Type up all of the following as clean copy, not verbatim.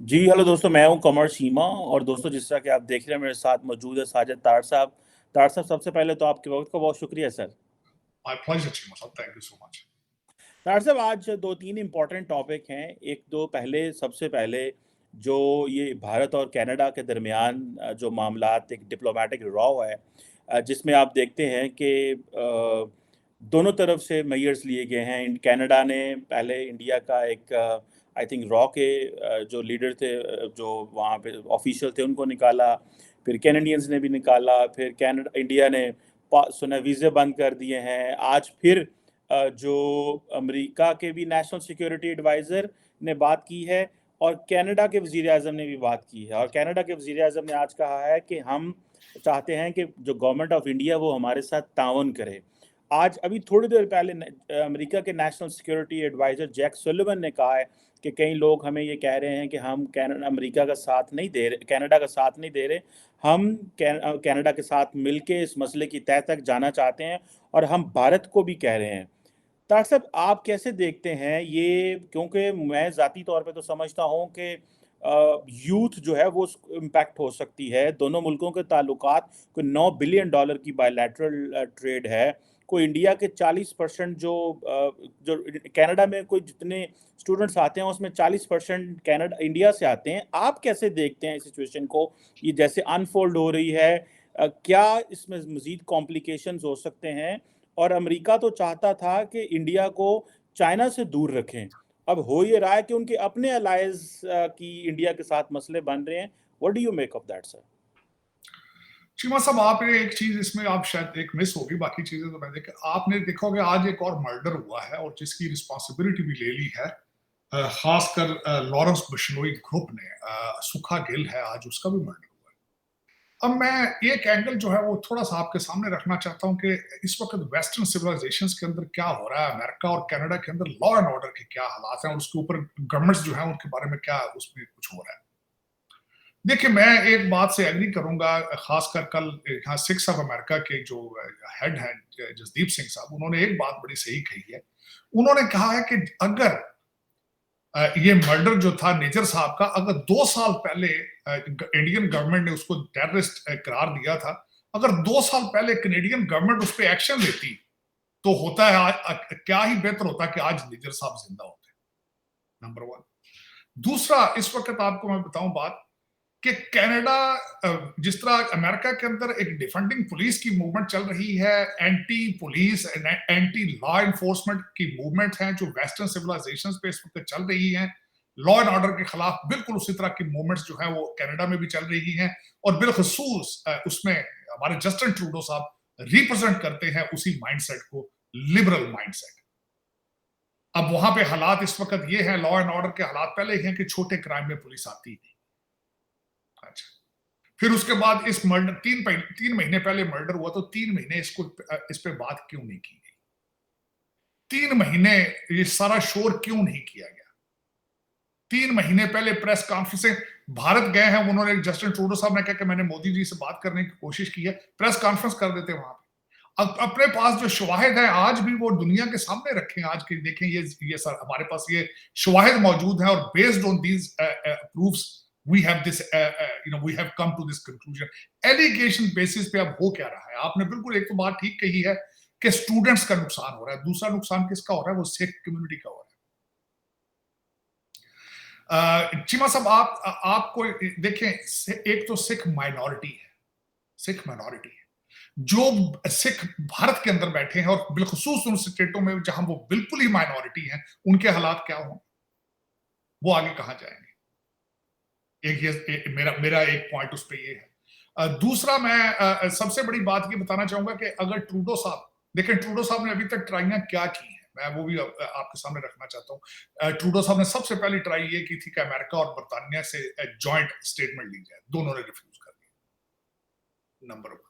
जी hello दोस्तों, मैं हूं कमर शीमा। और दोस्तों, जिस तरह कि आप देख रहे हैं, मेरे साथ मौजूद है साजिद तार साहब। तार साहब, सबसे पहले तो आपके वक्त का बहुत शुक्रिया sir. My pleasure, Chima. Thank you so much. तार साहब, आज दो तीन इम्पॉर्टेंट टॉपिक हैं। एक दो पहले, सबसे पहले जो ये भारत और कनाडा के दरमियान जो मामलात, एक डिप्लोमेटिक रॉ है, जिसमें आप देखते हैं कि दोनों तरफ से मेजर्स लिए गए हैं। कनाडा ने पहले इंडिया का एक आई थिंक रॉ के जो लीडर थे, जो वहाँ पे ऑफिशियल थे, उनको निकाला। फिर कैनेडियंस ने भी निकाला। फिर कनाडा इंडिया ने सुना वीज़े बंद कर दिए हैं। आज फिर जो अमेरिका के भी नेशनल सिक्योरिटी एडवाइज़र ने बात की है, और कनाडा के वज़ीर आज़म ने भी बात की है। और कनाडा के वज़ीर आज़म ने आज कहा है कि हम चाहते हैं कि जो गवर्नमेंट ऑफ इंडिया वो हमारे साथ ताउन करे। आज अभी थोड़ी देर पहले अमेरिका के national security adviser Jake Sullivan ने कहा है कि कई लोग हमें ये कह रहे हैं कि हम अमेरिका का साथ नहीं दे रहे, कनाडा का साथ नहीं दे रहे। हम कनाडा के साथ मिलके इस मसले की तह तक जाना चाहते हैं, और हम भारत को भी कह रहे हैं। तार साहब, आप कैसे देखते हैं ये? क्योंकि मैं ज़ाती तौर पे तो समझता हूँ कि यूथ जो है वो इम्पैक्ट हो सकती है। दोनों मुल्कों के ताल्लुकात, कोई $9 बिलियन की बायलैटरल ट्रेड है। कोई इंडिया के 40% जो कनाडा में कोई जितने स्टूडेंट्स आते हैं, उसमें 40% कनाडा इंडिया से आते हैं। आप कैसे देखते हैं इस सिचुएशन को? ये जैसे अनफोल्ड हो रही है, क्या इसमें मज़ीद कॉम्प्लिकेशंस हो सकते हैं? और अमेरिका तो चाहता था कि इंडिया को चाइना से दूर रखें। अब हो ये रहा है कि उनके अपने अलायंस की इंडिया के साथ मसले बन रहे हैं। What do you make of that sir? Cheema साहब, आपने एक चीज इसमें आप शायद एक मिस होगी, बाकी चीजें तो मैं देख आपने देखोगे आज एक और मर्डर हुआ है और जिसकी रिस्पॉन्सिबिलिटी भी ले ली है, खासकर लॉरेंस बिश्नोई ग्रुप ने। सुखा गिल है, आज उसका भी मर्डर हुआ है। अब मैं एक एंगल जो है वो थोड़ा सा आपके सामने रखना चाहता हूं कि इस वक्त वेस्टर्न सिविलाइजेशंस के अंदर क्या हो रहा है, अमेरिका और कनाडा के अंदर लॉ एंड ऑर्डर के क्या हालात हैं और उसके ऊपर गवर्नमेंट्स जो है उनके बारे में क्या उसमें कुछ हो रहा है। देखिए, मैं एक बात से एग्री करूंगा, खासकर कल यहाँ सिक्स ऑफ अमेरिका के जो हेड हैं जसदीप सिंह साहब, उन्होंने एक बात बड़ी सही कही है। उन्होंने कहा है कि अगर ये मर्डर जो था नेजर साहब का, अगर 2 साल पहले इंडियन गवर्नमेंट ने उसको टेररिस्ट करार दिया था, अगर 2 साल पहले कनेडियन गवर्नमेंट उस पर एक्शन लेती तो होता है क्या ही बेहतर होता कि आज नेजर साहब जिंदा होते। Number one. दूसरा, इस वक्त आपको मैं बताऊं बात कि कनाडा, जिस तरह अमेरिका के अंदर एक डिफेंडिंग पुलिस की मूवमेंट चल रही है, anti police anti law enforcement की मूवमेंट है जो वेस्टर्न सिविलाइजेशंस पे इस वक्त चल रही है, लॉ एंड ऑर्डर के खिलाफ बिल्कुल उसी तरह की मूवमेंट्स जो है वो कनाडा में भी चल रही हैं। और बिलखसूस उसमें हमारे जस्टिन ट्रूडो साहब रिप्रेजेंट करते हैं उसी माइंडसेट को, लिबरल माइंडसेट। अब वहां पे हालात इस वक्त ये है, लॉ एंड ऑर्डर के हालात पहले ही हैं कि छोटे क्राइम में पुलिस आती नहीं। अच्छा, फिर उसके बाद इस मर्डर 3 महीने पहले मर्डर हुआ तो 3 महीने इस पे बात क्यों नहीं की गई? 3 महीने ये सारा शोर क्यों नहीं किया गया? 3 महीने पहले प्रेस कॉन्फ्रेंसें भारत गए हैं, उन्होंने जस्टिन ट्रूडो साहब ने कहा कि मैंने मोदी जी से बात करने की कोशिश की है, प्रेस कॉन्फ्रेंस कर देते वहां पे। अब अपने पास जो शवाहिद है आज भी वो दुनिया के सामने रखें। आज के देखें, ये सर हमारे पास ये शवाहिद मौजूद है और based on these proofs we have this we have come to this conclusion. Allegation basis पे अब हो क्या रहा है? आपने बिल्कुल एक तो बात ठीक कही है कि स्टूडेंट्स का नुकसान हो रहा है, दूसरा नुकसान किसका हो रहा है? वो सिख कम्युनिटी का हो रहा है। चीमा साहब, आपको देखें, एक तो सिख माइनॉरिटी है, सिख माइनॉरिटी है। जो सिख भारत के अंदर बैठे हैं और बिलखसूस उन स्टेटों में जहां वो बिल्कुल ही माइनॉरिटी हैं, उनके हालात क्या हों, वो आगे कहां जाएंगे? मेरा एक पॉइंट उस पर ये है। दूसरा, मैं सबसे बड़ी बात ये बताना चाहूंगा कि अगर ट्रूडो साहब, देखें ट्रूडो साहब ने अभी तक ट्राइयां क्या की हैं, मैं वो भी आपके सामने रखना चाहता हूँ। ट्रूडो साहब ने सबसे पहली ट्राई ये की थी कि अमेरिका और बरतानिया से जॉइंट स्टेटमेंट ली जाए, दोनों ने रिफ्यूज कर दिया, नंबर वन।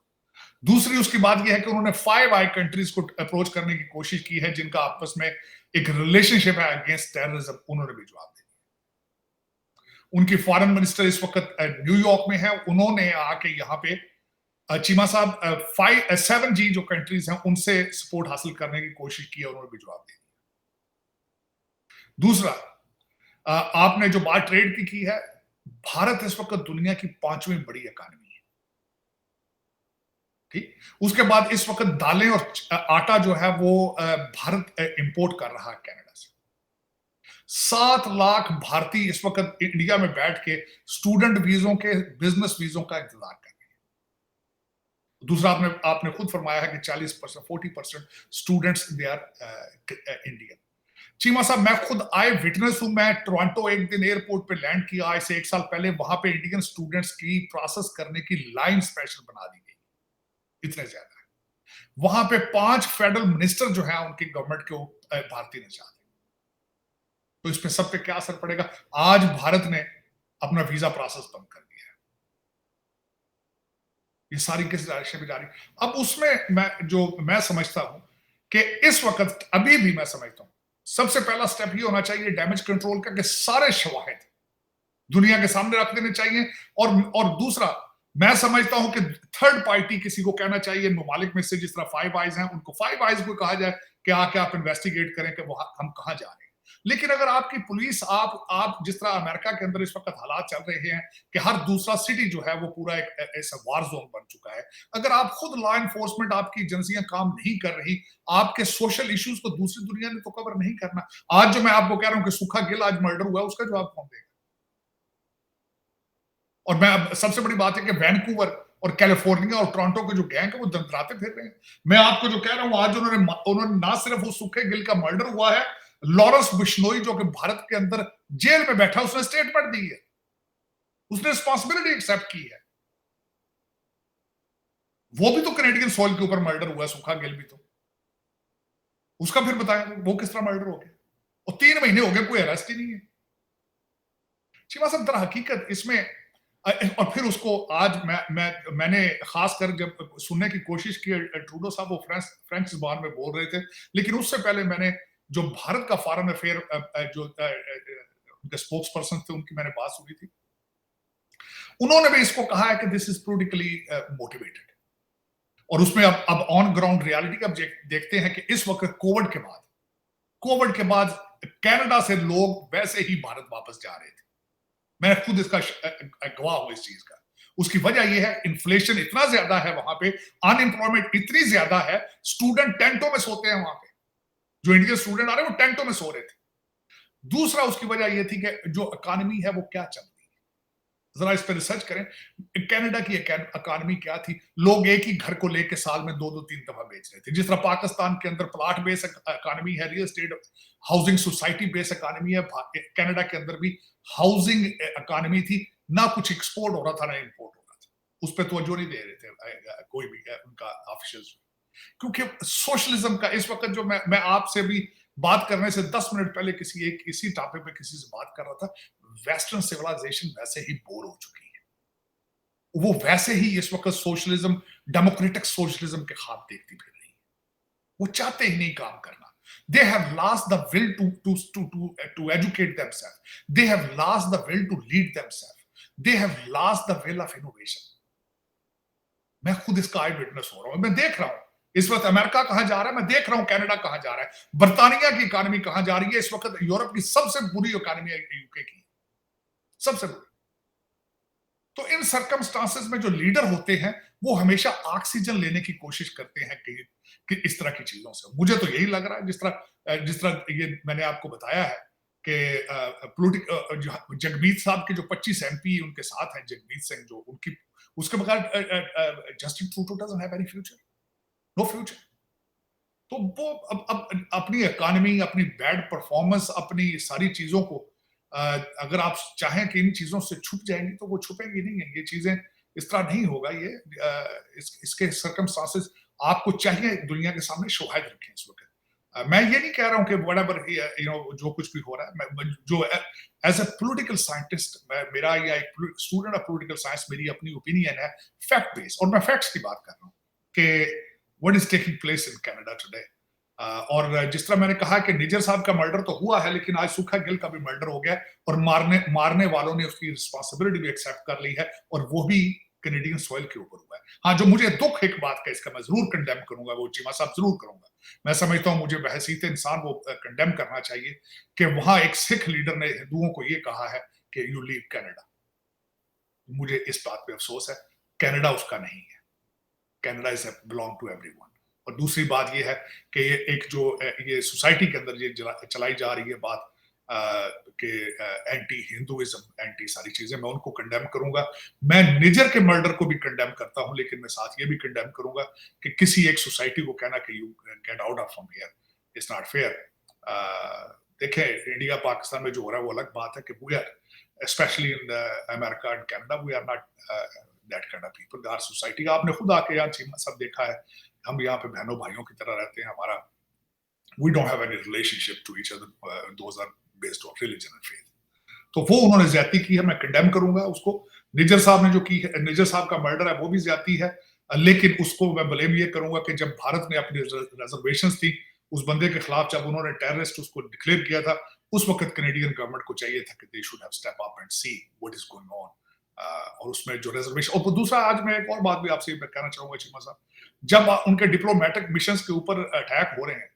दूसरी उसकी बात यह है कि उन्होंने 5 आई कंट्रीज को अप्रोच करने की कोशिश की है जिनका आपस में एक रिलेशनशिप है अगेंस्ट टेररिज्म, उन्होंने भी जवाब दिया। उनकी फॉरेन मिनिस्टर इस वक्त न्यूयॉर्क में है, उन्होंने आके यहाँ पे चीमा साहब 7G जो कंट्रीज हैं उनसे सपोर्ट हासिल करने की कोशिश की है, उन्होंने भी जवाब दे दिया। दूसरा, आपने जो बात ट्रेड की है, भारत इस वक्त दुनिया की 5वीं बड़ी इकॉनमी है, ठीक। उसके बाद इस वक्त दालें और आटा जो है वो भारत इंपोर्ट कर रहा है कनाडा से। 7 लाख भारतीय इस वक्त इंडिया में बैठ के स्टूडेंट वीजों के, बिजनेस वीजों का इंतजार कर रहे हैं। दूसरा, आपने आपने खुद फरमाया है कि 40%, 40% students they are Indian. Cheema साहब, मैं खुद आई विटनेस हूं। मैं टोरंटो एक दिन एयरपोर्ट पे लैंड किया आज से 1 साल पहले। वहां पे इंडियन स्टूडेंट्स की प्रोसेस करने की लाइन स्पेशल बना दी गई, इतने ज्यादा है। वहां पे 5 फेडरल मिनिस्टर जो है उनकी गवर्नमेंट के भारतीय निजात है। तो इस पे सब पे क्या असर पड़ेगा? आज भारत ने अपना वीजा प्रोसेस बंद कर दिया है। ये सारी किस डायरेक्शन में जा रही? अब उसमें मैं समझता हूं कि इस वक्त अभी भी मैं समझता हूं सबसे पहला स्टेप ये होना चाहिए डैमेज कंट्रोल का, कि सारे शवाहिद दुनिया के सामने रख देने चाहिए। और दूसरा, मैं समझता हूं कि थर्ड पार्टी किसी को कहना चाहिए ममालिक में से, जिस तरह फाइव आइज हैं, उनको फाइव आइज को कहा जाए कि आके आप इन्वेस्टिगेट करें कि वो हम कहां जा रहे हैं। लेकिन अगर आपकी पुलिस, आप जिस तरह अमेरिका के अंदर इस वक्त हालात चल रहे हैं कि हर दूसरा सिटी जो है वो पूरा एक ऐसा वार जोन बन चुका है, अगर आप खुद लॉ एनफोर्समेंट, आपकी एजेंसियां काम नहीं कर रही, आपके सोशल इश्यूज को दूसरी दुनिया ने तो कवर नहीं करना। आज जो मैं आपको कह रहा हूं कि सुखा गिल आज मर्डर हुआ, उसका जवाब कौन देगा? और मैं, सबसे बड़ी बात है कि वैनकूवर और कैलिफोर्निया और टोरंटो के जो गैंग है वो दंतराते फिर रहे हैं। मैं आपको जो कह रहा हूं, आज उन्होंने ना सिर्फ वो सुखे गिल का मर्डर हुआ है, लॉरेंस बिश्नोई जो कि भारत के अंदर जेल में बैठा, उसने स्टेटमेंट दी है, उसने रिस्पॉन्सिबिलिटी एक्सेप्ट की है। वो भी तो कनेडियन सॉइल के ऊपर मर्डर हुआ है, सुखा गिल भी तो। उसका फिर बताएं वो किस तरह मर्डर हो गया, और 3 महीने हो गए, कोई अरेस्ट ही नहीं है। शिवा साहब, दर हकीकत इसमें और फिर उसको आज मैंने खासकर जब सुनने की कोशिश की, ट्रूडो साहब वो फ्रेंच ज़बान में बोल रहे थे, लेकिन उससे पहले मैंने जो भारत का फॉरेन अफेयर जो उनके स्पोक्स पर्सन थे, उनकी मैंने बात सुनी थी। उन्होंने भी इसको कहा है कि दिस इज पोलिटिकली मोटिवेटेड। और उसमें अब ऑन ग्राउंड रियलिटी अब देखते हैं कि इस वक्त कोविड के बाद कनाडा से लोग वैसे ही भारत वापस जा रहे थे। मैं खुद इसका गवाह हूं इस चीज का। उसकी वजह यह है, इन्फ्लेशन इतना ज्यादा है वहां पे, अनएम्प्लॉयमेंट इतनी ज्यादा है, स्टूडेंट टेंटों में सोते हैं वहां पे। जो इंडियन स्टूडेंट आ रहे हैं वो टेंटों में सो रहे थे। दूसरा, उसकी वजह यह थी कि जो इकॉनमी है वो क्या चल रही है, जरा इस पर रिसर्च करें। कनाडा की इकॉनमी क्या थी? लोग एक ही घर को लेकर साल में 2-2-3 दफा बेच रहे थे। जिस तरह पाकिस्तान के अंदर प्लाट बेस्ड इकॉनमी है, real estate housing society based economy है, कनाडा के अंदर भी हाउसिंग इकॉनमी थी। ना कुछ एक्सपोर्ट हो रहा था, ना इंपोर्ट हो रहा था। उस पर तवज्जो नहीं दे रहे थे कोई भी उनका ऑफिशियल्स, क्योंकि सोशलिज्म का इस वक्त जो मैं आपसे भी बात करने से 10 मिनट पहले किसी टॉपिक पे किसी से बात कर रहा था, वेस्टर्न सिविलाइजेशन वैसे ही बोर हो चुकी है। वो वैसे ही इस वक्त सोशलिज्म, डेमोक्रेटिक सोशलिज्म के ख्वाब देखती फिर रही है। वो चाहते ही नहीं काम करना। They have lost the will to educate themselves. They have lost the will to lead themselves. They have lost the will of innovation. मैं खुद इसका आई विटनेस हो रहा हूं। मैं देख रहा हूं इस वक्त अमेरिका कहां जा रहा है, मैं देख रहा हूं कनाडा कहां जा रहा है, बर्तानिया की इकॉनमी कहां जा रही है। इस वक्त यूरोप की सबसे बुरी इकॉनमी है यूके की, सबसे बुरी। तो इन सर्कमस्टांसेस में जो लीडर होते हैं वो हमेशा ऑक्सीजन लेने की कोशिश करते हैं कि इस तरह की चीजों से। मुझे तो यही लग रहा है, जिस तरह ये मैंने आपको बताया है कि जगमीत साहब के जो 25 एमपी उनके साथ हैं, जगमीत सिंह जो उनकी, उसके बगैर Justin Trudeau doesn't have any future, no future. तो वो अब अपनी इकॉनमी, अपनी बैड परफॉर्मेंस, अपनी सारी चीजों को अगर आप चाहें कि इन चीजों से छुप जाएंगी तो वो छुपेंगी नहीं है। ये चीजें इस तरह नहीं होगा। ये इसके सर्कमस्टांसेस आपको चाहिए दुनिया के सामने शवाहिद रखें इस वक्त। मैं ये नहीं कह रहा हूं कि व्हाटएवर जो कुछ भी हो रहा है, मैं जो एज ए पॉलिटिकल साइंटिस्ट, मेरा या एक स्टूडेंट ऑफ पॉलिटिकल साइंस, मेरी अपनी ओपिनियन है फैक्ट बेस्ड, और मैं फैक्ट्स की बात कर रहा हूं कि what is taking place in Canada today. और जिस तरह मैंने कहा कि निजर साहब का मर्डर तो हुआ है, लेकिन आज सुखा गिल का भी मर्डर हो गया और मारने वालों ने उसकी रिस्पॉन्सिबिलिटी भी एक्सेप्ट कर ली है, और वो भी कैनेडियन सॉइल के ऊपर हुआ है। हाँ, जो मुझे दुख एक बात का, इसका मैं जरूर कंडेम करूंगा, वो चीमा साहब जरूर करूंगा। मैं समझता हूं मुझे बहसीत इंसान वो कंडेम करना चाहिए कि वहां एक सिख लीडर ने हिंदुओं को ये कहा है कि यू लीव कनाडा। मुझे इस बात पे अफसोस है, कनाडा उसका नहीं है। Canada is belong to everyone. और दूसरी बात ये है कि ये एक जो ये सोसाइटी के अंदर ये चलाई जा रही है बात कि एंटी हिंदुइज्म, एंटी सारी चीजें, मैं उनको कंडेम करूंगा। मैं निजर के मर्डर को भी कंडेम करता हूं, लेकिन मैं साथ ये भी कंडेम करूंगा कि किसी एक सोसाइटी को कहना कि you get out of from here, it's not fair. देखें, इंडिया पाकिस्तान में जो हो रहा है वो अलग बात है कि we are specially in America and Canada, we are not that kind of people. Our society, आपने खुद आके यहाँ चीमा सब देखा है, हम यहाँ पे बहनों भाइयों की तरह रहते हैं। हमारा we don't have any relationship to each other, those are based on religion and faith। तो वो उन्होंने ज्यादती की है, मैं कंडेम करूंगा उसको। निजर साहब ने जो की है, निजर साहब का मर्डर है वो भी ज्यादती है, लेकिन उसको मैं ब्लेम ये करूंगा कि जब भारत ने अपनी रिजर्वेशंस थी उस बंदे के खिलाफ, जब उन्होंने टेररिस्ट उसको डिक्लेयर किया था, उस वक्त कैनेडियन गवर्नमेंट को चाहिए था कि they should have step up and see what is going on. और उसमें जो रिजर्वेशन, और दूसरा आज मैं एक और बात भी आपसे कहना चाहूंगा चीमा साहब, जब उनके डिप्लोमेटिक मिशन के ऊपर अटैक हो रहे हैं,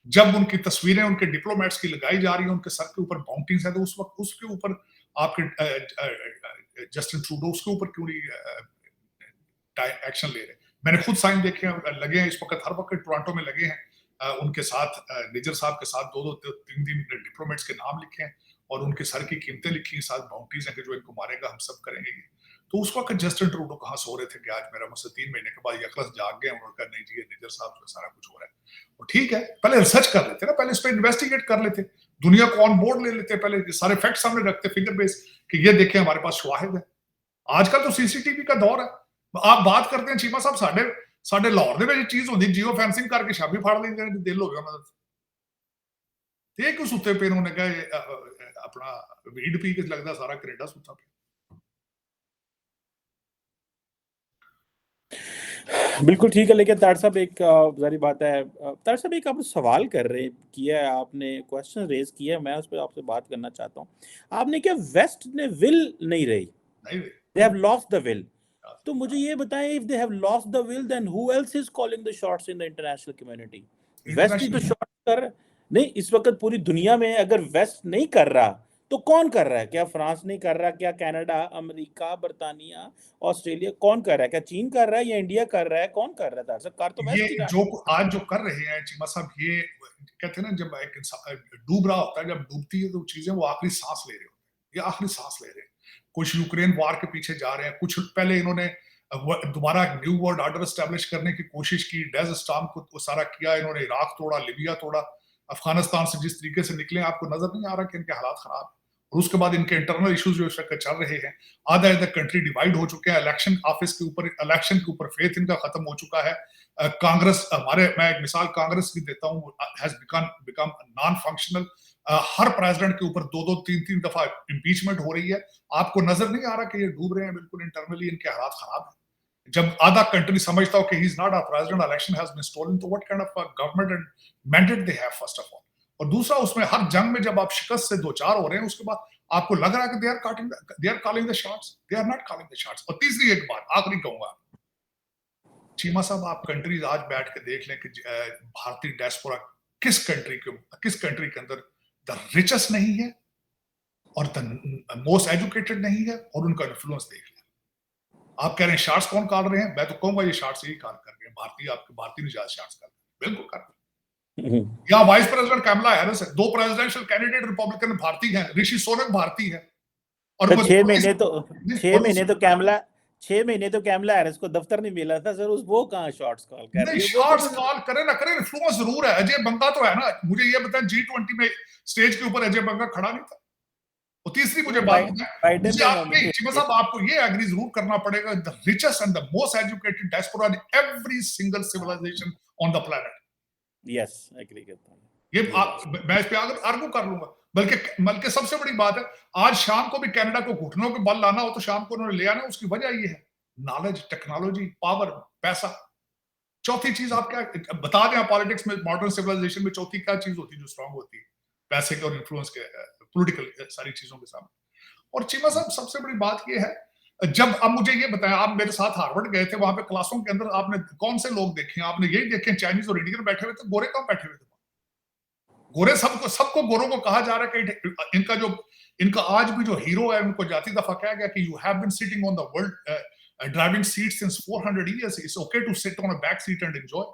जब उनकी तस्वीरें उनके डिप्लोमेट्स की लगाई जा रही है, उनके सर के ऊपर बाउंटीज है, तो उस वक्त उसके ऊपर आपके जस्टिन ट्रूडो उसके ऊपर क्यों नहीं एक्शन ले रहे? मैंने खुद साइन देखे हैं, लगे हैं इस वक्त, हर वक्त टोरंटो में लगे हैं उनके साथ, निजर साहब के साथ 2-3 डिप्लोमेट्स के नाम लिखे हैं और उनके सर की कीमतें लिखी हैं, साथ बाउंटीज हैं कि जो इनको मारेगा हम सब करेंगे। तो उस वक्त जस्टिन ट्रूडो कहाँ सो रहे थे कि आज मेरा मुझसे 3 महीने के बाद यकलस जाग गए, उन्होंने कहा नहीं जी ये निजर साहब से सारा कुछ हो रहा है। और ठीक है, पहले रिसर्च कर लेते ना, पहले इस पर इन्वेस्टिगेट कर लेते, दुनिया को ऑन बोर्ड ले लेते, पहले सारे फैक्ट सामने रखते फिगर बेस कि ये देखें हमारे पास शवाहिद है। आजकल तो सीसीटीवी का दौर है। आप बात करते हैं चीमा साहब, साढ़े लाहौर ਦੇ ਵਿੱਚ चीज होती, जियो फेंसिंग करके छाबी फाड़ लेंगे ने, दिल हो गया ਉਹਨਾਂ ਦਾ ਤੇ ਕਿਉਂ ਸੁੱਤੇ ਪਏ ਨੂੰ, ਨੇ ਕਹਾ अपना वीड पी के लगता सारा कनेडा सुता पे। बिल्कुल ठीक है, लेकिन तार साहब एक ज़ाहिर बात है, तार साहब एक आप सवाल कर रहे किया है आपने, क्वेश्चन रेज़ किया है, मैं उस पे आपसे बात करना चाहता हूँ। आपने क्या वेस्ट ने विल नहीं रही, नहीं they have lost the will. तो मुझे ये बताएं, if they have lost the will then who else is calling the shots in the international community? West ही तो शॉट कर नहीं, इस वक्त पूरी दुनिया में अगर वेस्ट नहीं कर रहा तो कौन कर रहा है? क्या फ्रांस नहीं कर रहा? क्या कनाडा, अमेरिका, बर्तानिया, ऑस्ट्रेलिया कौन कर रहा है? क्या चीन कर रहा है या इंडिया कर रहा है? कौन कर रहा है? कर तो वेस्ट ये ही रहा जो आज जो कर रहे हैं चीमा साहब, ये कहते हैं ना, जब एक इंसान डूब रहा होता है, जब डूबती है तो चीजें वो आखिरी सांस ले रहे होते हैं, ये आखिरी सांस ले रहे हैं। कुछ यूक्रेन वार के पीछे जा रहे हैं, कुछ पहले इन्होंने दोबारा न्यू वर्ल्ड ऑर्डर एस्टेब्लिश करने की कोशिश की, डेज़र्ट स्टॉर्म को सारा किया इन्होंने, इराक तोड़ा, लिबिया तोड़ा, अफगानिस्तान से जिस तरीके से निकले आपको नजर नहीं आ रहा कि इनके हालात खराब। और उसके बाद इनके इंटरनल इश्यूज जो इस वक्त चल रहे हैं, आधा इधर कंट्री डिवाइड हो चुके हैं, इलेक्शन ऑफिस के ऊपर, इलेक्शन के ऊपर फेथ इनका खत्म हो चुका है। कांग्रेस, मैं एक मिसाल कांग्रेस की देता हूँ, has become non functional. Her president के ऊपर 2-2, 3-3 दफा इम्पीचमेंट हो रही है। आपको नजर नहीं आ रहा कि ये डूब रहे हैं बिल्कुल, इंटरनली इनके हालात खराब है। जब आधा कंट्री समझता हो कि he is not a president, election has been stolen, तो what kind of government and mandate they have first of all. और दूसरा, उसमें हर जंग में जब आप शिकस्त से 2-4 हो रहे हैं, उसके बाद आपको लग रहा है कि they are calling the shots, they are not calling the shots. और तीसरी एक बात आखिरी कहूंगा चीमा साहब, आप कंट्रीज आज बैठ के देख लें कि भारतीय डायस्पोरा किस कंट्री के अंदर द रिचेस्ट नहीं है और द मोस्ट एजुकेटेड नहीं है, और उनका इन्फ्लुएंस देख लें। आप कह रहे हैं शॉट्स कौन काट रहे हैं, मैं तो कहूंगा ये शॉट्स यही काट कर रहे हैं, भारतीय ज्यादा शॉट्स कर रहे हैं, बिल्कुल कर रहे हैं। या वाइस प्रेसिडेंट कैमला हैरिस है, 2 प्रेसिडेंशियल कैंडिडेट रिपब्लिकन भारतीय हैं, ऋषि सुनक भारतीय है, और तो 6 महीने तो कैमला हैरिस को दफ्तर नहीं मिला था सर, वो कहाँ शॉट्स कॉल कर रही है? शॉट्स कॉल करे ना करे, इन्फ्लुएंस जरूर है। अजय बंगा तो है ना, मुझे ये बताएं G20 में स्टेज के ऊपर अजय बंगा खड़ा नहीं था। और तीसरी मुझे बात मुझे आपने चीमा साहब, आपको ये एग्री जरूर करना पड़ेगा, the richest and the most educated diaspora in every single civilisation on the planet. Yes, agree करता हूं। ये मैं इस पे आर्गू कर लूंगा। बल्कि सबसे बड़ी बात है, आज शाम को भी कनाडा को घुटनों पे बल लाना हो तो शाम को उन्होंने ले आना, उसकी वजह ये है नॉलेज, टेक्नोलॉजी, पावर, पैसा। चौथी चीज आप क्या बता दें, पॉलिटिक्स में, मॉडर्न सिविलाइजेशन में चौथी क्या चीज होती है जो स्ट्रांग होती है? पैसे के और इन्फ्लुएंस के, पॉलिटिकल सारी चीजों के सामने। और चीमा साहब, सबसे बड़ी बात ये है, जब अब मुझे ये बताएं, आप मेरे साथ हार्वर्ड गए थे, वहां पे क्लासों के अंदर आपने कौन से लोग देखे? आपने यही देखे चाइनीज और इंडियन बैठे हुए थे, गोरे कहाँ बैठे हुए थे? गोरे सबको गोरों को कहा जा रहा है कि इनका जो इनका आज भी जो हीरो है उनको जाती दफा कहा गया कि you have been sitting on the world driving seat since 400 years, it's okay to sit on a back seat and enjoy.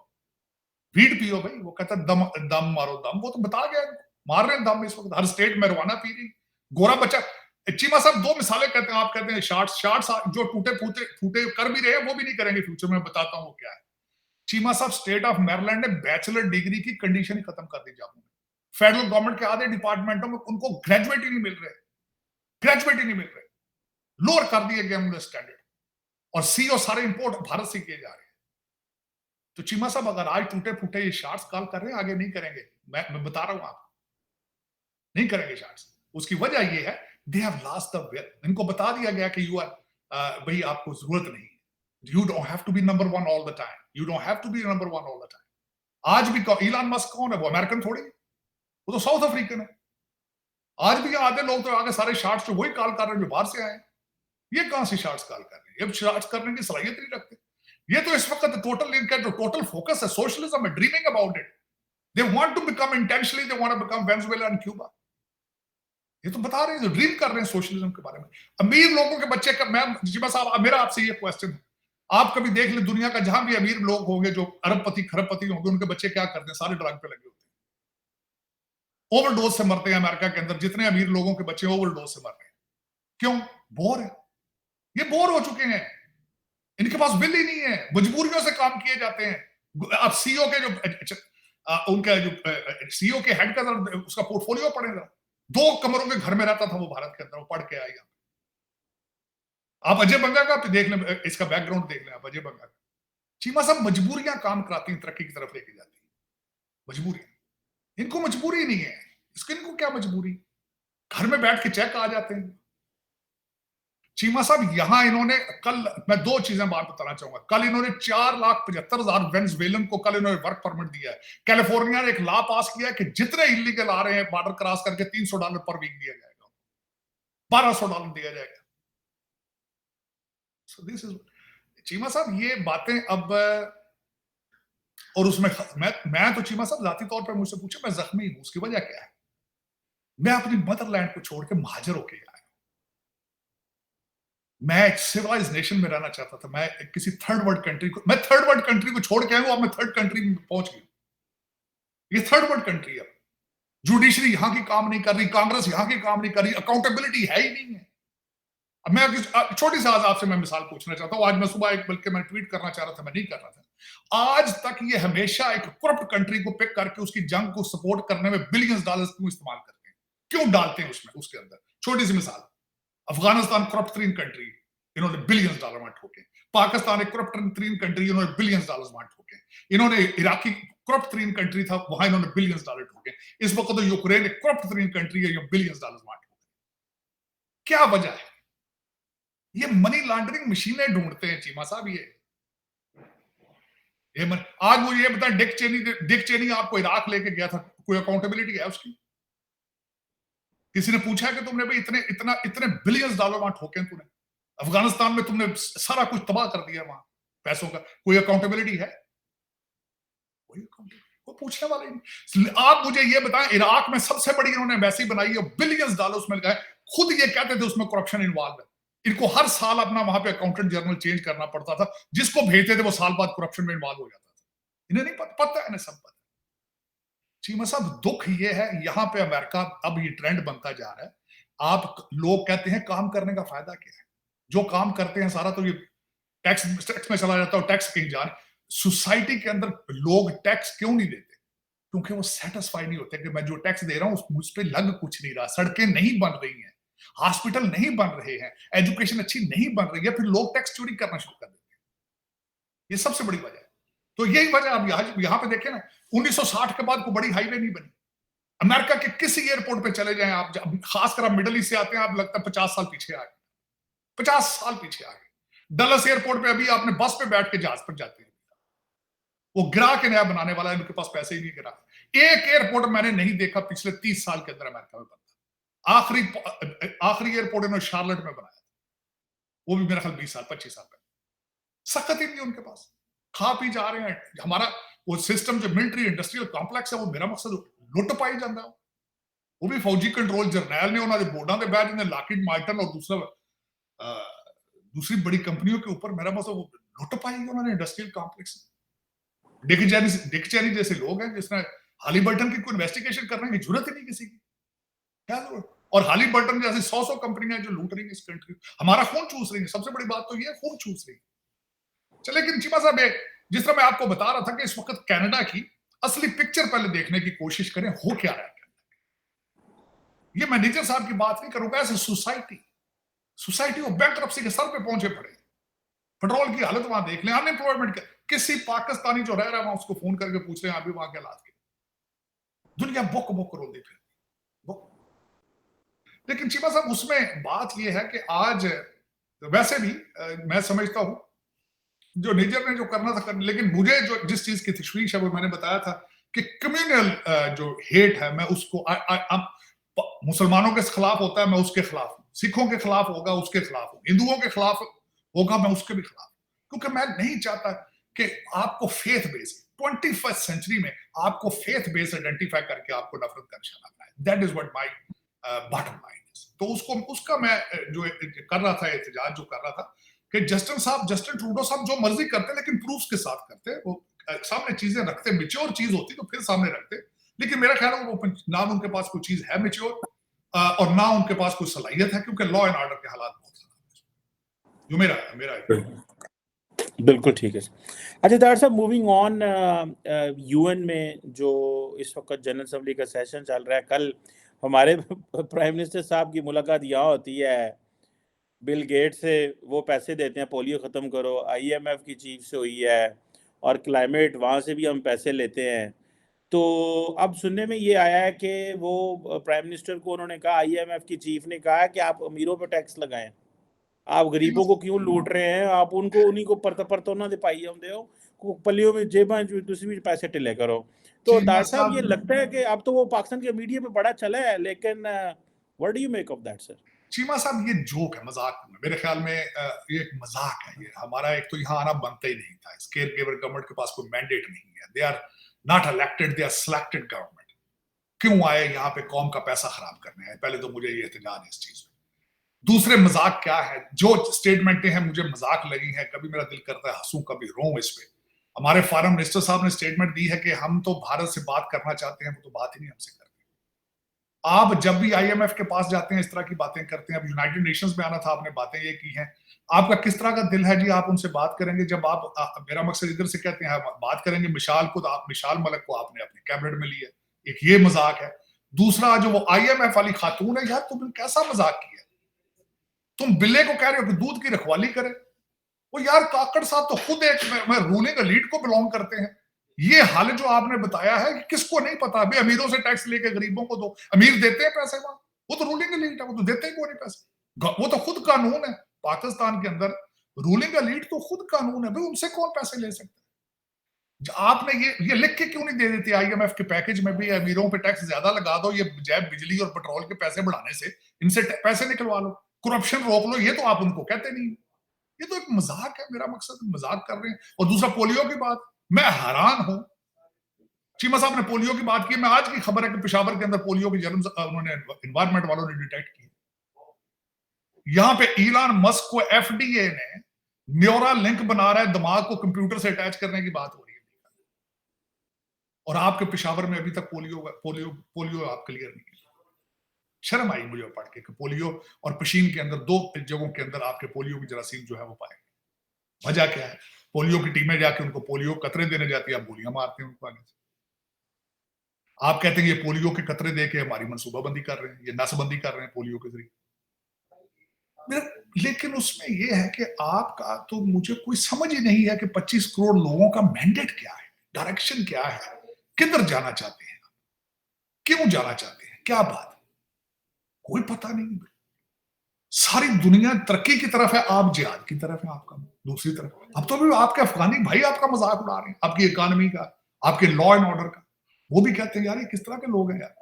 Weed पियो भाई, वो कहता है दम दम मारो दम, वो तो बता गया मार रहे हैं दम इस वक्त, हर स्टेट marijuana पी रही। गोरा बच्चा, चीमा साहब 2 मिसालें कहते हैं, आप कहते हैं शार्ट्स जो टूटे फूटे फूटे कर भी रहे हैं वो भी नहीं करेंगे फ्यूचर में, बताता हूँ वो क्या है। चीमा साहब स्टेट ऑफ मैरीलैंड ने बैचलर डिग्री की कंडीशन ही खत्म कर दी जामुन में। फेडरल गवर्नमेंट के आधे डिपार्टमेंटों में उनको ग्रेजुएट ही नहीं मिल रहे, ग्रेजुएट ही नहीं मिल रहे, लोअर कर दिए गए उनके स्टैंडर्ड, और सीओ सारे इंपोर्ट भारत से किए जा रहे हैं। तो चीमा साहब अगर आज टूटे फूटे ये शार्ट्स कॉल कर रहे हैं, आगे नहीं करेंगे, मैं बता रहा हूं आपको, नहीं करेंगे शार्ट्स। उसकी वजह ये है दे हैव लॉस्ट द वे। इनको बता दिया गया कि यू आर भाई आपको जरूरत नहीं, you don't have to be number 1 all the time, you don't have to be number 1 all the time. आज भी इलॉन मस्क कौन है? वो अमेरिकन थोड़ी, वो तो साउथ अफ्रीकन है। आज भी आधे लोग तो आगे सारे शार्ट्स जो वही कॉल कर रहे हैं जो बाहर से आए, ये कहां से शार्ट्स कॉल कर रहे हैं? ये शार्ट्स करने की सलाहियत नहीं रखते। ये तो इस वक्त टोटल इनका जो टोटल फोकस है सोशलिज्म है, dreaming about it, they want to become intentionally, they want to become Venezuela and Cuba. ये तो बता रहे हैं, जो ड्रीम कर रहे हैं सोशलिज्म के बारे में। अमीर लोगों के बच्चे का, मैं जिबा साहब मेरा आपसे ये क्वेश्चन है, आप कभी देख ले दुनिया का जहां भी अमीर लोग होंगे जो अरबपति खरबपति होंगे, उनके बच्चे क्या करते हैं? सारे ड्रग पे लगे होते हैं, ओवरडोज से मरते हैं। अमेरिका के अंदर जितने अमीर लोगों के बच्चे ओवरडोज से मर रहे हैं, क्यों? बोर है, ये बोर हो चुके हैं, इनके पास बिल ही नहीं है, मजबूरियों से काम किए जाते हैं। अब सीईओ के जो उनका जो सीईओ के हेड का उसका पोर्टफोलियो पड़ेगा, 2 कमरों के घर में रहता था वो भारत के अंदर, वो पढ़ के आएगा। आप अजय बंगा का देख लें, इसका बैकग्राउंड देख लें आप अजय बंगा का। चीमा साहब मजबूरियां काम कराती हैं, तरक्की की तरफ लेके जाती हैं, मजबूरियां। इनको मजबूरी नहीं है, इसके इनको क्या मजबूरी? घर में बैठ के चेक आ जाते हैं। चीमा साहब यहां इन्होंने कल, मैं 2 चीजें बात बताना चाहूंगा। कल इन्होंने 4,75,000 वेनेजुएलन को कल इन्होंने वर्क परमिट दिया है। कैलिफोर्निया ने एक लॉ पास किया है कि जितने इलीगल आ रहे हैं बॉर्डर क्रॉस करके $300 पर वीक दिया जाएगा, $1,200 दिया जाएगा। So this is, चीमा साहब ये बातें अब, और उसमें मैं तो चीमा साहब जाती तौर पर मुझसे पूछे मैं जख्मी हूं, उसकी वजह क्या है? मैं अपनी मदरलैंड को छोड़ के महाजर होके आया, मैं एक सिविलाइज नेशन में रहना चाहता था। मैं किसी थर्ड वर्ल्ड कंट्री को, मैं थर्ड वर्ल्ड कंट्री को छोड़ के आया हूं, अब मैं थर्ड कंट्री में पहुंच गया। ये थर्ड वर्ल्ड कंट्री है। जुडिशरी यहां की काम नहीं कर रही, कांग्रेस यहां की काम नहीं कर रही, अकाउंटेबिलिटी है ही नहीं है। अब मैं छोटी सी आज आपसे मैं मिसाल पूछना चाहता हूं। आज मैं सुबह एक, बल्कि मैं ट्वीट करना चाह रहा था, मैं नहीं कर रहा था। आज तक ये हमेशा एक करप्ट कंट्री को पिक करके उसकी जंग को सपोर्ट करने में बिलियंस डॉलर्स क्यों इस्तेमाल करते हैं, क्यों डालते हैं उसमें, उसके अंदर? छोटी सी मिसाल, अफगानिस्तान करप्ट तरीन कंट्री, इन्होंने बिलियंस डॉलर वहां ठोके। पाकिस्तान एक करप्ट तरीन कंट्री, इन्होंने बिलियंस डॉलर्स वहां ठोके। इन्होंने इराकी करप्ट तरीन कंट्री था, वहां इन्होंने बिलियंस डॉलर ठोके। इस वक्त तो यूक्रेन एक करप्ट तरीन कंट्री है, बिलियंस डॉलर वहां ठोके। क्या वजह है? ये मनी लॉन्ड्रिंग मशीनें ढूंढते हैं चीमा साहब। आज वो ये बताएं, डिक चेनी आपको इराक लेके गया था, कोई अकाउंटेबिलिटी है उसकी? किसी ने पूछा है कि तुमने भाई इतने बिलियंस डॉलर वहां ठोके तूने, अफगानिस्तान में तुमने सारा कुछ तबाह कर दिया वहां पैसों का, कोई अकाउंटेबिलिटी है? वो पूछने वाले नहीं। आप मुझे ये बताएं, इराक में सबसे बड़ी इन्होंने एम्बेसी बनाई है, बिलियंस डॉलर उसमें लगाए, खुद ये कहते थे उसमें करप्शन इन्वॉल्व है। इनको हर साल अपना वहां पे अकाउंटेंट जनरल चेंज करना पड़ता था, जिसको भेजते थे वो साल बाद करप्शन में इन्वॉल्व हो जाता था। इन्हें नहीं पता है, इन्हें सब पता। चीमा साहब दुख ये है, यहां पे अमेरिका अब ये ट्रेंड बनता जा रहा है। आप लोग कहते हैं काम करने का फायदा क्या है? जो काम करते हैं सारा तो ये टैक्स में चला जाता है, टैक्स कहीं जा रहा है। सोसाइटी के अंदर लोग टैक्स क्यों नहीं देते? क्योंकि वो सेटिस्फाई नहीं होते कि मैं जो टैक्स दे रहा हूं मुझ पर लग कुछ नहीं रहा, सड़कें नहीं बन रही हैं, हॉस्पिटल नहीं बन रहे हैं, एजुकेशन अच्छी नहीं बन रही है, फिर लोग टैक्स चोरी करना शुरू कर देते हैं। ये सबसे बड़ी वजह है। तो यही वजह आप यहां पे देखें ना, 1960 के बाद कोई बड़ी हाईवे नहीं बनी। अमेरिका के किसी एयरपोर्ट पे चले जाएं आप, खासकर आप मिडिल ईस्ट से आते हैं, आप लगता है 50 साल पीछे आ गए, 50 साल पीछे आ गए। डलस एयरपोर्ट पे अभी आपने बस पे बैठ के जहाज पर जाते हैं, वो गिरा के नया बनाने वाला है, उनके पास पैसे ही नहीं गिरा। एक एयरपोर्ट मैंने नहीं देखा पिछले 30 साल के अंदर अमेरिका में बनता। आखिरी एयरपोर्ट इन्होंने शार्लेट में बनाया था, वो भी मेरा ख्याल 20 साल 25 साल पहले। सख्त ही नहीं उनके पास, खा पी जा रहे हैं। हमारा वो सिस्टम जो मिलिट्री इंडस्ट्रियल कॉम्प्लेक्स है, वो मेरा मकसद लुट पाई जाता है। वो भी फौजी कंट्रोल जरनैल ने उन्होंने बोर्डा के बैठ ने लॉकहीड मार्टिन और दूसरी बड़ी कंपनियों के ऊपर मेरा मतलब लुट पाई उन्होंने इंडस्ट्रियल कॉम्प्लेक्स। डिक चैनी जैसे लोग हैं जिसने हालीबर्टन की कोई इन्वेस्टिगेशन करने की जरूरत ही नहीं किसी की, क्या जरूरत। और हालीबर्टन जैसी 100 कंपनियां जो लूट रही है इस कंट्री, हमारा खून चूस रही है। सबसे बड़ी बात तो ये खून चूस रही है। चले, लेकिन चीमा साहब, जिस तरह मैं आपको बता रहा था कि इस वक्त कनाडा की असली पिक्चर पहले देखने की कोशिश करें, हो क्या रहा है। ये मैनेजर साहब की बात नहीं करूंगा, ऐसे सोसाइटी और बैंकरप्सी के सर पे पहुंचे पड़े। पेट्रोल की हालत वहां देख लें, अनएम्प्लॉयमेंट का। किसी पाकिस्तानी जो रह रहा है वहां उसको फोन करके पूछ रहे हैं अभी वहां के हालात के। दुनिया बुक बुक रोंदी फिर बुक। लेकिन चीमा साहब, उसमें बात यह है कि आज वैसे भी मैं समझता हूं जो निजर ने जो करना था कर, लेकिन मुझे जो जिस चीज की तशवीश है वो मैंने बताया था कि कम्युनल जो हेट है, मैं उसको मुसलमानों के खिलाफ होता है मैं उसके खिलाफ हूं, सिखों के खिलाफ होगा उसके खिलाफ हूं, हिंदुओं के खिलाफ होगा मैं उसके भी खिलाफ, क्योंकि मैं नहीं चाहता कि आपको फेथ बेस 21st सेंचुरी में आपको फेथ बेस आइडेंटिफाई करके आपको नफरत का निशाना बनाए। That is what my bottom line is. तो उसका मैं जो कर रहा था, एहतजाज जो कर रहा था कि जस्टिन ट्रूडो साहब जो मर्जी करते लेकिन प्रूफ्स के साथ करते, वो सामने चीजें रखते, मेच्योर चीज होती तो फिर सामने रखते। लेकिन मेरा ख्याल है वो ना उनके पास कोई चीज है मेच्योर और ना उनके पास कोई सलाहियत है, क्योंकि लॉ एंड ऑर्डर के हालात बहुत खराब है। जो मेरा बिल्कुल ठीक है। अच्छा डॉक्टर साहब, मूविंग ऑन, यूएन में जो इस वक्त जनरल असेंबली का सेशन चल रहा है, कल हमारे प्राइम मिनिस्टर साहब की मुलाकात यहाँ होती है बिल गेट से, वो पैसे देते हैं पोलियो ख़त्म करो, आईएमएफ की चीफ से हुई है, और क्लाइमेट वहाँ से भी हम पैसे लेते हैं। तो अब सुनने में ये आया है कि वो प्राइम मिनिस्टर को उन्होंने कहा, आईएमएफ की चीफ ने कहा कि आप अमीरों पर टैक्स लगाएं, आप गरीबों को क्यों लूट रहे हैं, आप उनको उन्हीं को परतोना दे पाई होंदे हो, पलियों में जेबा तुसी भी पैसे टिले करो। तो डॉक्टर साहब ये लगता है कि अब तो वो पाकिस्तान के मीडिया में बड़ा चला है, लेकिन what do you make of that sir? Cheema साहब, ये जोक है, मजाक है। मेरे ख्याल में ये एक मजाक है। ये हमारा एक तो यहाँ आना बनता ही नहीं था। केयर गिवर गवर्नमेंट के पास कोई मैंडेट नहीं है। They are not elected, they are selected government. क्यों आए यहाँ पे कौम का पैसा खराब करने हैं? पहले तो मुझे ये एहतजाज है इस चीज में। दूसरे मजाक क्या है, जो स्टेटमेंटें हैं मुझे मजाक लगी हैं, कभी मेरा दिल करता है हंसूं कभी रोऊं इस पे। हमारे फॉरेन मिनिस्टर साहब ने स्टेटमेंट दी है कि हम तो भारत से बात करना चाहते हैं, वो तो बात ही नहीं हमसे करते। आप जब भी आईएमएफ के पास जाते हैं इस तरह की बातें करते हैं। अब यूनाइटेड नेशंस में आना था, आपने बातें ये की हैं। आपका किस तरह का दिल है जी आप उनसे बात करेंगे? जब आप मेरा मकसद इधर से कहते हैं बात करेंगे मिशाल को, तो आप मिशाल मलिक को आपने अपने कैबिनेट में लिया, एक ये मजाक है। दूसरा जो वो आईएमएफ वाली खातून है, यार तुमने कैसा मजाक किया? तुम बिल्ले को कह रहे हो कि दूध की रखवाली करे। वो यार काकड़ साहब तो खुद एक रूलिंग एलीट को बिलोंग करते हैं। ये हाल जो आपने बताया है कि किसको नहीं पता, अभी अमीरों से टैक्स लेके गरीबों को दो, अमीर देते हैं पैसे वहां, वो तो रूलिंग एलीट है, वो तो देते ही कोई नहीं पैसे। वो तो खुद कानून है पाकिस्तान के अंदर, रूलिंग एलीट तो खुद कानून है भाई, उनसे कौन पैसे ले सकते हैं? आपने ये लिख के क्यों नहीं दे देते आईएमएफ के पैकेज में भी, अमीरों पे टैक्स ज्यादा लगा दो, ये जैब बिजली और पेट्रोल के पैसे बढ़ाने से इनसे पैसे निकलवा लो, करप्शन रोक लो। ये तो आप उनको कहते नहीं। ये तो एक मजाक है। मेरा मकसद मजाक कर रहे हैं। और दूसरा पोलियो की बात, मैं हैरान हूं। चीमा साहब ने पोलियो की बात की, मैं आज की खबर है कि पेशावर के अंदर पोलियो की जन्म उन्होंने एनवायरमेंट वालों ने डिटेक्ट की। यहां पे इलान मस्क को एफडीए ने न्यूरल लिंक बना रहा है, दिमाग को कंप्यूटर से अटैच करने की बात हो रही है। और आपके पेशावर में अभी तक पोलियो आप क्लियर नहीं है। शर्म आई मुझे पढ़ के कि पोलियो और पशीन के अंदर, दो जगहों के अंदर आपके पोलियो की जरासीम जो है वो पाए। वजह क्या है? पोलियो की टीमें जाके उनको पोलियो कतरे देने जाती है, आप गोलियां मारते हैं उनको आगे से। आप कहते हैं ये पोलियो के कतरे दे के हमारी मनसूबाबंदी कर रहे हैं, ये नसबंदी कर रहे हैं पोलियो के जरिए। लेकिन उसमें ये है कि आपका तो मुझे कोई समझ ही नहीं है कि 25 करोड़ लोगों का मैंडेट क्या है, डायरेक्शन क्या है, किधर जाना चाहते हैं, क्यों जाना चाहते हैं, क्या बात, कोई पता नहीं। सारी दुनिया तरक्की की तरफ है, आप जिहाद की तरफ है, आपका दूसरी तरफ। अब तो भी आपके अफगानी भाई आपका मजाक उड़ा रहे हैं, आपकी इकोनॉमी का, आपके लॉ एंड ऑर्डर का। वो भी कहते हैं यार ये किस तरह के लोग हैं यार।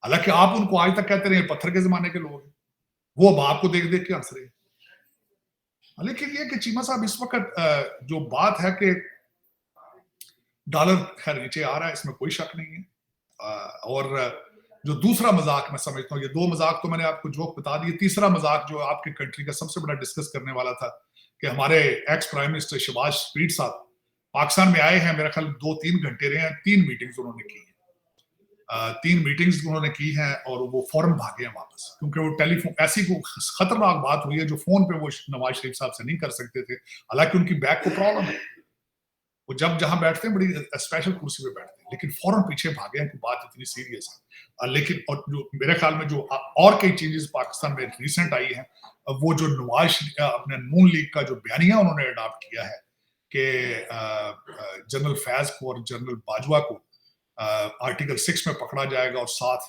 हालांकि आप उनको आज तक कहते रहे पत्थर के जमाने के लोग हैं, वो अब आपको देख देख के हंस रहे हैं। लेकिन ये कि चीमा साहब इस वक्त जो बात है कि डॉलर खैर नीचे आ रहा है, इसमें कोई शक नहीं है। और जो दूसरा मजाक मैं समझता हूँ, ये 2 मजाक तो मैंने आपको जोक बता दिए, तीसरा मजाक जो आपकी कंट्री का सबसे बड़ा डिस्कस करने वाला था कि हमारे एक्स प्राइम मिनिस्टर शहबाज शरीफ साहब पाकिस्तान में आए हैं, मेरा ख्याल 2-3 घंटे रहे हैं, 3 मीटिंग्स उन्होंने की हैं। 3 मीटिंग्स उन्होंने की हैं और वो फौरन भागे हैं वापस, क्योंकि वो टेलीफोन ऐसी को खतरनाक बात हुई है जो फोन पे वो नवाज शरीफ साहब से नहीं कर सकते थे, हालांकि उनकी बैक को प्रॉब्लम है, वो जब जहां बैठते हैं बड़ी स्पेशल कुर्सी पे बैठते हैं, लेकिन फौरन पीछे भागे हैं कि बात इतनी सीरियस है। लेकिन और जो मेरे ख्याल में जो और कई चीजें पाकिस्तान में रिसेंट आई हैं, वो जो नवाज अपने नून लीग का जो बयानिया उन्होंने अडॉप्ट किया है कि जनरल फैज को और जनरल बाजवा को आर्टिकल 6 में पकड़ा जाएगा और 7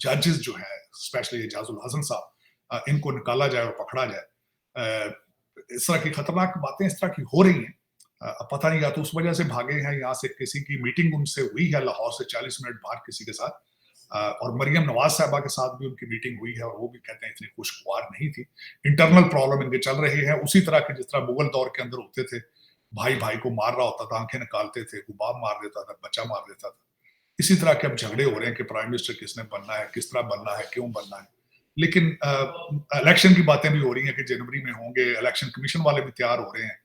जजेस जो है स्पेशली एजाजुल हसन साहब, इनको निकाला जाए और पकड़ा जाए। इस तरह की खतरनाक बातें इस तरह की हो रही हैं। पता नहीं, या तो उस वजह से भागे हैं, यहाँ से किसी की मीटिंग उनसे हुई है लाहौर से 40 मिनट बाहर किसी के साथ, और मरियम नवाज साहबा के साथ भी उनकी मीटिंग हुई है और वो भी कहते हैं इतनी खुशगवार नहीं थी, इंटरनल प्रॉब्लम इनके चल रहे हैं उसी तरह के जिस तरह मुगल दौर के अंदर होते थे, भाई भाई को मार रहा होता था, आंखें निकालते थे, गुबाब मार देता था, बच्चा मार देता था। इसी तरह के अब झगड़े हो रहे हैं कि प्राइम मिनिस्टर किसने बनना है, किस तरह बनना है, क्यों बनना है। लेकिन इलेक्शन की बातें भी हो रही हैं कि जनवरी में होंगे, इलेक्शन कमीशन वाले भी तैयार हो रहे हैं,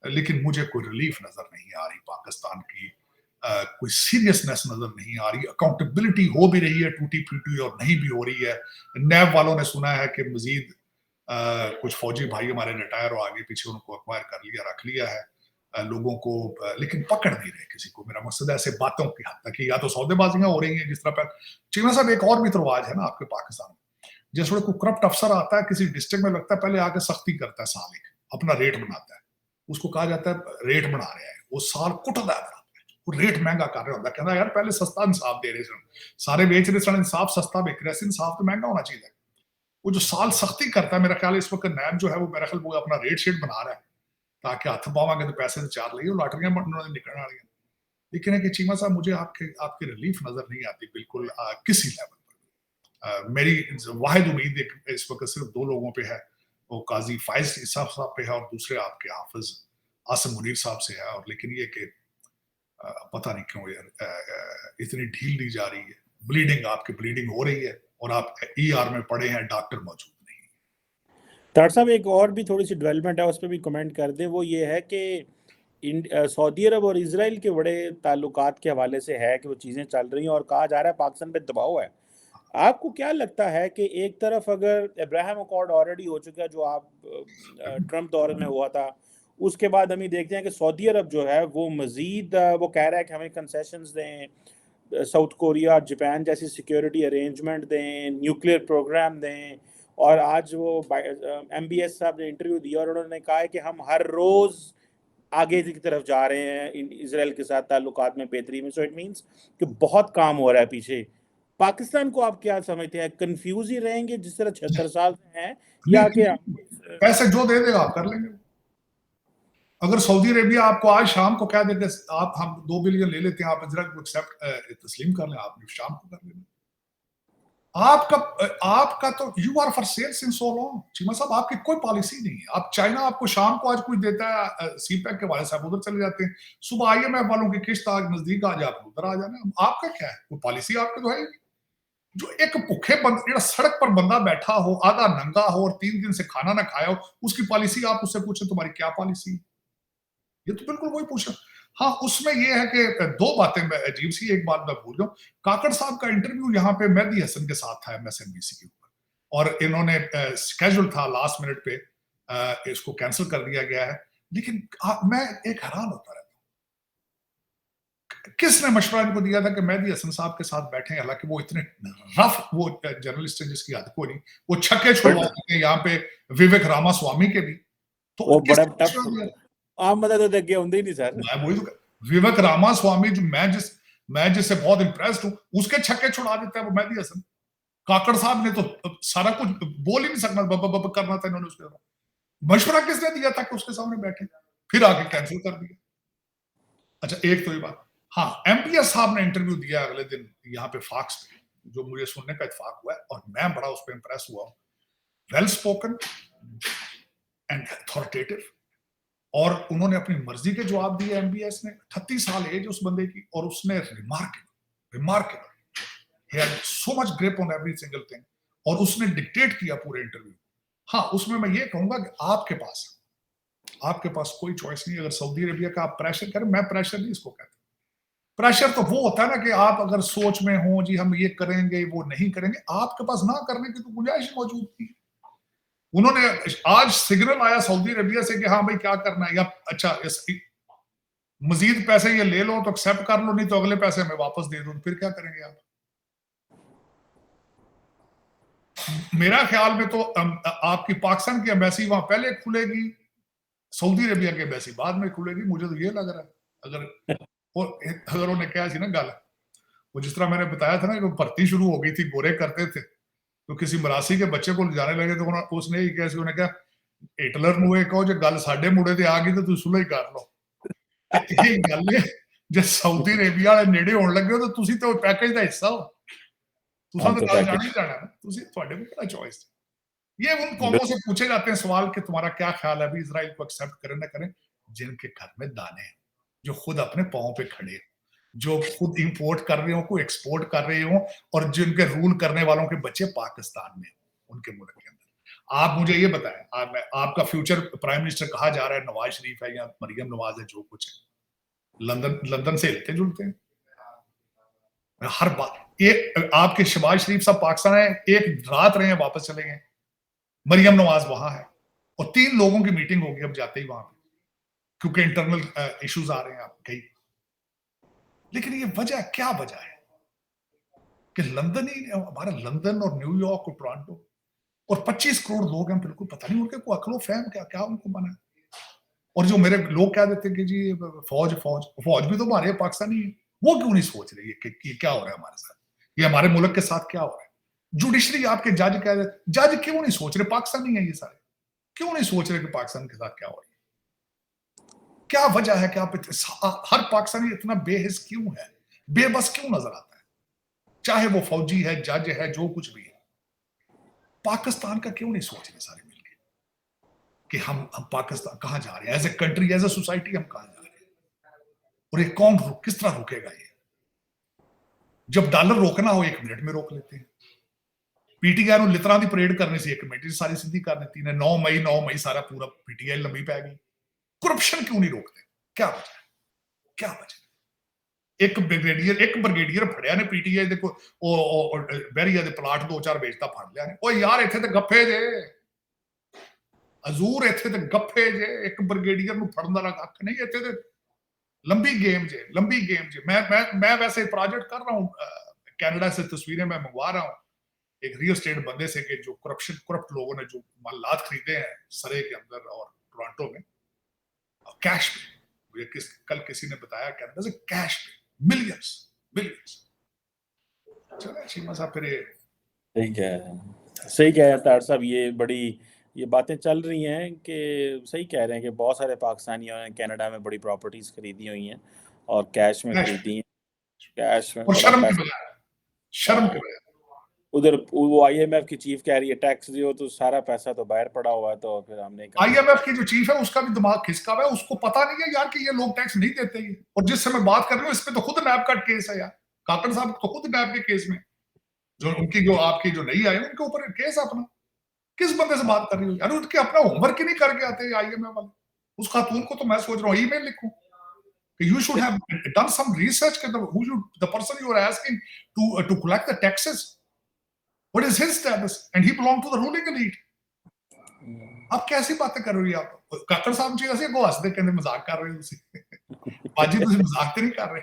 लेकिन मुझे कोई रिलीफ नजर नहीं आ रही पाकिस्तान की, कोई सीरियसनेस नजर नहीं आ रही, अकाउंटेबिलिटी हो भी रही है टूटी फूटी और नहीं भी हो रही है। नैब वालों ने सुना है कि मजीद कुछ फौजी भाई हमारे रिटायर हो आगे पीछे उनको अक्वायर कर लिया, रख लिया है लोगों को, लेकिन पकड़ नहीं रहे किसी को। मेरा मकसद है ऐसे बातों की हद तक, या तो सौदेबाजियां हो रही हैं जिस तरह पर चीमा साहब, एक और भी तो रवाज है ना आपके पाकिस्तान में, जैसे कोई करप्ट अफसर आता है किसी डिस्ट्रिक्ट में, लगता है पहले आके सख्ती करता है, साल एक अपना रेट बनाता है, उसको कहा जाता है रेट बना रहा है, वो साल कुटदा है, वो रेट महंगा कर रहा होता है, कहना यार पहले सस्ता इंसाफ दे रहे सन, सारे बेच रहे सन, इंसाफ सस्ता बिक रहा है, इंसाफ तो महंगा होना चाहिए। वो जो साल सख्ती करता है, मेरा ख्याल इस वक्त नैब जो है वो मेरा ख्याल वो अपना रेट शेट बना रहा है ताकि हथ पावांगे तो पैसे तो चार लिए लॉटरियां निकलने वाली हैं। लेकिन है कि चीमा साहब, मुझे आपकी रिलीफ नजर नहीं आती बिल्कुल किसी लेवल पर। मेरी वाहिद उम्मीद इस वक्त सिर्फ 2 लोगों पे है, वो काजी फाइज साहब पे है और दूसरे आपके हाफिज आसिम मुनीर साहब से है। और लेकिन ये कि पता नहीं क्यों यार इतनी ढील दी जा रही है, ब्लीडिंग आपकी ब्लीडिंग हो रही है और आप ER में पड़े हैं, डॉक्टर मौजूद नहीं। डॉक्टर साहब, एक और भी थोड़ी सी डेवलपमेंट है, उस पर भी कमेंट कर दें। वो ये है कि सऊदी अरब और इजराइल के बड़े ताल्लुकात के हवाले से है कि वो चीज़ें चल रही हैं और कहा जा रहा है पाकिस्तान पे दबाव है। आपको क्या लगता है कि एक तरफ अगर अब्राहम अकॉर्ड ऑलरेडी हो चुका है, जो आप ट्रंप दौर में हुआ था, उसके बाद हम ये देखते हैं कि सऊदी अरब जो है वो मज़ीद वो कह रहा है कि हमें कंसेशंस दें, साउथ कोरिया, जापान जैसी सिक्योरिटी अरेंजमेंट दें, न्यूक्लियर प्रोग्राम दें। और आज वो MBS साहब ने इंटरव्यू दिया और उन्होंने कहा है कि हम हर रोज़ आगे की तरफ जा रहे हैं इसराइल के साथ ताल्लुकात में बेहतरी में। सो इट मीन्स कि बहुत काम हो रहा है पीछे। पाकिस्तान को आप क्या समझते हैं, कंफ्यूज ही रहेंगे जिस तरह 76 साल से हैं, या कि पैसे जो दे देगा आप कर लेंगे। अगर सऊदी अरेबिया आपको आज शाम को कह देते आप हम 2 बिलियन ले लेते हैं, आप इजराइल को एक्सेप्ट तस्लीम कर लें, आपने शाम को कर लेना। आपका तो you are for sale since so long. Cheema साहब, आपकी कोई पॉलिसी नहीं है। आप चाइना आपको शाम को आज कुछ देता है, CPEC के वाले साहब उधर चले जाते हैं, सुबह IMF वालों की किस्त आज नजदीक आ जाए, उधर आ जाना। आपका क्या है, कोई पॉलिसी आपके तो है। जो एक भूखे बंदा सड़क पर बंदा बैठा हो, आधा नंगा हो और 3 दिन से खाना ना खाया हो, उसकी पॉलिसी आप उससे पूछे तुम्हारी क्या पॉलिसी, ये तो बिल्कुल वही पूछा। हाँ, उसमें ये है कि 2 बातें मैं अजीब सी, एक बात मैं भूल गया, काकड़ साहब का इंटरव्यू यहाँ पे मेहदी हसन के साथ था MSNBC के ऊपर, और इन्होंने स्केड्यूल था लास्ट मिनट पे, इसको कैंसिल कर दिया गया है। लेकिन मैं एक हैरान होता रहता हूँ, किसने मशवरा इनको दिया था कि मेहदी हसन साहब के साथ बैठे, हालांकि वो इतने रफ वो जर्नलिस्ट है जिसकी हद को नहीं, वो छक्के छुड़वा देते हैं यहाँ पे विवेक रामास्वामी के भी, तो वो बड़ा किसने मशवरा दिया? आम मदद तो अगे होंगे ही नहीं सर। मैं वही तो, विवेक रामास्वामी जो मैं जिससे बहुत इंप्रेस्ड हूँ, उसके छक्के छुड़ा देता है वो मेहदी हसन। काकड़ साहब ने तो सारा कुछ बोल ही नहीं सकना, बब करना था इन्होंने उसके साथ। मशवरा किसने दिया था कि उसके सामने बैठे, फिर आके कैंसिल कर दिया। अच्छा, एक तो ये बात। हाँ, MPS साहब ने इंटरव्यू दिया अगले दिन यहाँ पे फॉक्स पे, जो मुझे सुनने का इत्तेफाक हुआ है और मैं बड़ा उस पर इंप्रेस हुआ हूँ। वेल स्पोकन एंड अथॉरिटेटिव, और उन्होंने अपनी मर्जी के जवाब दिए। MBS ने 38 साल एज उस बंदे की, और उसने remarkable he had so much grip on every single thing, और उसने डिक्टेट किया पूरे इंटरव्यू। हाँ, उसमें मैं ये कहूंगा कि आपके पास कोई चॉइस नहीं। अगर सऊदी अरेबिया का आप प्रेशर करें, मैं प्रेशर नहीं इसको कहता। प्रेशर तो वो होता है ना कि आप अगर सोच में हो जी हम ये करेंगे वो नहीं करेंगे, आपके पास ना करने की तो गुंजाइश मौजूद थी। उन्होंने आज सिग्नल आया सऊदी अरेबिया से कि हाँ भाई क्या करना है, या अच्छा मजीद पैसे ये ले लो तो एक्सेप्ट कर लो, नहीं तो अगले पैसे हमें वापस दे दो, फिर क्या करेंगे आप? मेरा ख्याल में तो आपकी पाकिस्तान की एम्बेसी वहां पहले खुलेगी, सऊदी अरेबिया की एम्बेसी बाद में खुलेगी, मुझे तो ये लग रहा है। अगर उन्हें क्या सी ना गल, वो जिस तरह मैंने बताया था ना कि भर्ती शुरू हो गई थी, गोरे करते थे, तो किसी मरासी के बच्चे को जाने लगे तो उसने ही कैसे उन्हें कहा हिटलर ਨੂੰ ਇਹ ਕਹੋ ਜੇ ਗੱਲ ਸਾਡੇ ਮੁੰਡੇ ਤੇ ਆ ਗਈ ਤੇ ਤੁਸੀਂ ਸੁਲਹ ਹੀ ਕਰ ਲਓ। ਇਹ ਗੱਲ ਹੈ ਜੇ ਸਾਊਦੀ ਅਰੇਬੀਆ ਵਾਲੇ ਨੇੜੇ ਹੋਣ ਲੱਗੇ ਤਾਂ ਤੁਸੀਂ ਤਾਂ ਪੈਕੇਜ ਦਾ ਹਿੱਸਾ ਹੋ, ਤੁਸੀਂ ਤਾਂ ਗੱਲ ਜਾਣ ਹੀ ਜਾਣਾ ਨਾ, ਤੁਸੀਂ ਤੁਹਾਡੇ ਕੋਲ ਕਿਹੜਾ चॉइस। ये उन कौमों से पूछे जाते हैं सवाल कि तुम्हारा क्या ख्याल है अभी इजराइल को एक्सेप्ट करें ना करें, जिनके घर में दाने हैं, जो खुद अपने पांव पे खड़े, जो खुद इंपोर्ट कर रहे हो, को एक्सपोर्ट कर रहे हो, और जिनके रूल करने वालों के बच्चे पाकिस्तान में, उनके मुल्क के अंदर। आप मुझे ये बताएं, आपका फ्यूचर प्राइम मिनिस्टर कहा जा रहा है नवाज शरीफ है या मरियम नवाज है, जो कुछ है, लंदन से हिलते जुलते हैं हर बात। ये आपके शहबाज शरीफ साहब पाकिस्तान है, एक रात रहे हैं वापस चले गए, मरियम नवाज वहां है, और 3 लोगों की मीटिंग होगी अब जाते ही वहां पे, क्योंकि इंटरनल इश्यूज आ रहे हैं आप कई। लेकिन ये क्या वजह है कि लंदन ही, हमारा लंदन और न्यूयॉर्क और टोरंटो और 25 करोड़ लोग हैं, बिल्कुल पता नहीं उनके को अकलो फहम क्या उनको बना है। और जो मेरे लोग कह देते हैं कि जी फौज भी तो हमारे पाकिस्तानी है, वो क्यों नहीं सोच रही है कि क्या हो रहा है हमारे साथ, ये हमारे मुल्क के साथ क्या हो रहा है। जुडिशरी आपके जज कह रहे, जज क्यों नहीं सोच रहे पाकिस्तानी है ये सारे, क्यों नहीं सोच रहे कि पाकिस्तान के साथ क्या हो रहा है। क्या वजह है कि आप हर पाकिस्तानी इतना बेहिस क्यों है, बेबस क्यों नजर आता है, चाहे वो फौजी है, जज है, जो कुछ भी है। पाकिस्तान का क्यों नहीं सोच रहे सारे मिलकर कि हम पाकिस्तान कहां जा रहे हैं, as a country, as a society हम कहां जा रहे हैं, और ये कौन किस तरह रुकेगा। ये जब डॉलर रोकना हो 1 मिनट में रोक लेते हैं। पीटीआई ਨੂੰ ਲਿਤਰਾਂ ਦੀ ਪਰੇਡ ਕਰਨੀ ਸੀ 1 ਮਿੰਟ ਚ ਸਾਰੀ ਸਿੱਧੀ ਕਰ ਦਿੱਤੀ ਨੇ। 9 ਮਈ ਸਾਰਾ पूरा पीटीआई लंबी पै गई। करप्शन क्यों नहीं रोकते, क्या वजह। एक ब्रिगेडियर फड़िया ने पीटीआई ਦੇ ਬਹਿਰੀਆ ਦੇ ਪਲਾਟ 2-4 ਵੇਚਤਾ ਫੜ ਲਿਆ ਨੇ। ਓਏ ਯਾਰ ਇੱਥੇ ਤੇ ਗੱਫੇ ਜੇ, ਹਜ਼ੂਰ ਇੱਥੇ ਤੇ ਗੱਫੇ ਜੇ, ਇੱਕ ब्रिगेडियर ਨੂੰ ਫੜਨ ਦਾ ਕੱਖ नहीं, ਇੱਥੇ ਤੇ लंबी गेम जे। मैं वैसे प्रोजेक्ट कर रहा हूँ, कनाडा से तस्वीरें मैं मंगवा रहा हूँ एक रियल एस्टेट बंदे से कि जो करप्ट लोगों ने जो मालात खरीदे हैं सरे के अंदर और टोरंटो में, कैश पे। मुझे कल किसी ने बताया कनाडा से कैश पे मिलियंस। चलो चीमा साहब फिर सही कह रहे हैं तार साहब, ये बातें चल रही हैं कि सही कह रहे हैं कि बहुत सारे पाकिस्तानियों ने कनाडा में बड़ी प्रॉपर्टीज खरीदी हुई हैं और कैश में खरीदी हैं, कैश में और बड़ा शर्म पैसा। के बजाय उधर वो आईएमएफ की चीफ कह रही है टैक्स दियो, तो सारा पैसा तो बाहर पड़ा हुआ है, तो फिर हमने आईएमएफ की जो चीफ है उसका भी दिमाग खिसका हुआ है, उसको पता नहीं है यार कि ये लोग टैक्स नहीं देते ही। और जिससे मैं बात कर रही हूँ इस पे तो खुद नैब का केस है यार, काकड़ साहब तो खुद नैब के केस में, जो उनकी जो आपकी जो नहीं आई उनके ऊपर केस अपना। किस बंदे से बात कर रही हो यार, उनके अपना होमवर्क ही नहीं करके आते आईएमएफ वाले। उस खातून को तो मैं सोच रहा हूँ ईमेल लिखूं कि you should have done some research कि the person you are asking to collect the taxes, what is his status, and he belonged to the ruling elite। आप कैसी बातें कर रही हो आप? काकड़ साहब जी ऐसे को हंसते कहते मजाक कर रहे हो ਤੁਸੀਂ ਬਾਜੀ, ਤੁਸੀਂ ਮਜ਼ਾਕ ਤੇ ਨਹੀਂ ਕਰ ਰਹੇ।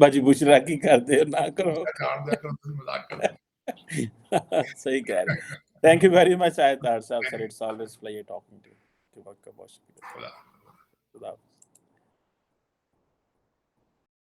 बाजी बुशरा की कर दे ना करो, जान दिया करो ਤੁਸੀਂ मजाक कर रहे। सही कह रहे हैं। Thank you very much Ayat साहब, sir, it's always pleasure talking to you.